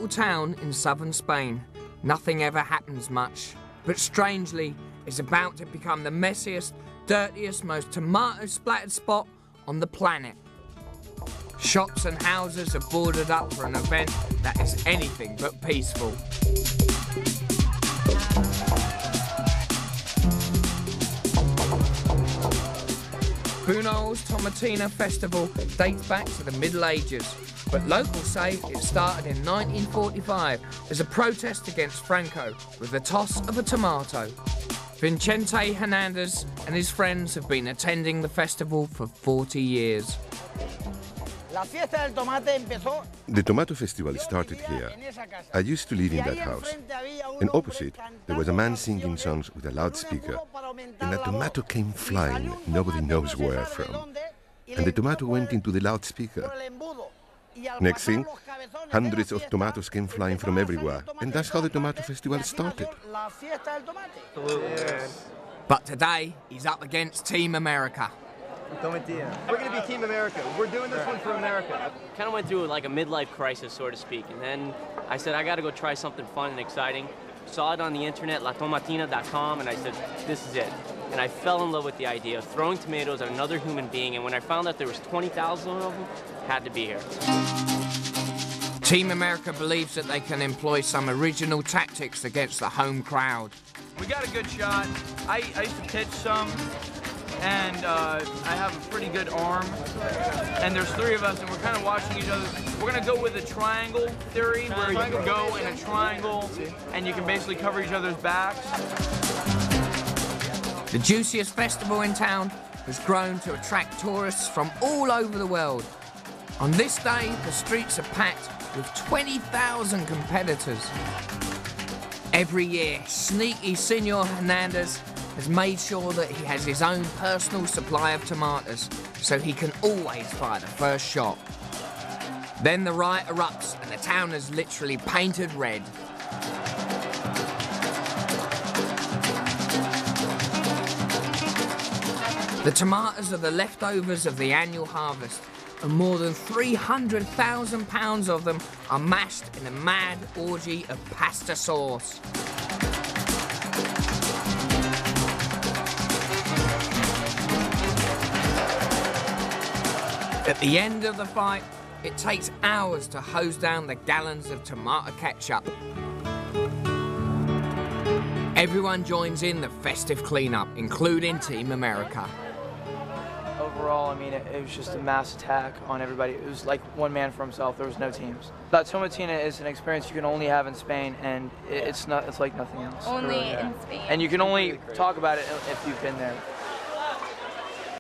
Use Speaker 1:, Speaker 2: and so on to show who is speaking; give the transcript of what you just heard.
Speaker 1: little town in southern Spain. Nothing ever happens much, but strangely, it's about to become the messiest, dirtiest, most tomato-splattered spot on the planet. Shops and houses are boarded up for an event that is anything but peaceful. Buñol's Tomatina festival dates back to the Middle Ages, but locals say it started in 1945 as a protest against Franco with the toss of a tomato. Vicente Hernandez and his friends have been attending the festival for 40 years.
Speaker 2: The tomato festival started here. I used to live in that house. And opposite, there was a man singing songs with a loudspeaker. And a tomato came flying, nobody knows where from. And the tomato went into the loudspeaker. Next thing, hundreds of tomatoes came flying from everywhere. And that's how the tomato festival started.
Speaker 1: But today, he's up against Team America.
Speaker 3: Tomatina. We're going to be Team America. We're doing this one for America.
Speaker 4: Kind of went through like a midlife crisis, so to speak, and then I said, I got to go try something fun and exciting. Saw it on the internet, latomatina.com, and I said, this is it. And I fell in love with the idea of throwing tomatoes at another human being, and when I found out there was 20,000 of them, had to be here.
Speaker 1: Team America believes that they can employ some original tactics against the home crowd.
Speaker 5: We got a good shot. I used to pitch some. And I have a pretty good arm, and there's three of us, and we're kind of watching each other. We're going to go with the triangle theory, where you can go in a triangle, and you can basically cover each other's backs.
Speaker 1: The juiciest festival in town has grown to attract tourists from all over the world. On this day, the streets are packed with 20,000 competitors. Every year, sneaky Senor Hernandez has made sure that he has his own personal supply of tomatoes, so he can always fire the first shot. Then the riot erupts and the town is literally painted red. The tomatoes are the leftovers of the annual harvest, and more than 300,000 pounds of them are mashed in a mad orgy of pasta sauce. At the end of the fight, it takes hours to hose down the gallons of tomato ketchup. Everyone joins in the festive cleanup, including Team America.
Speaker 6: Overall, I mean, it was just a mass attack on everybody. It was like one man for himself. There was no teams. La Tomatina is an experience you can only have in Spain, and it's like nothing else.
Speaker 7: Only in Spain.
Speaker 6: And you can only talk about it if you've been there.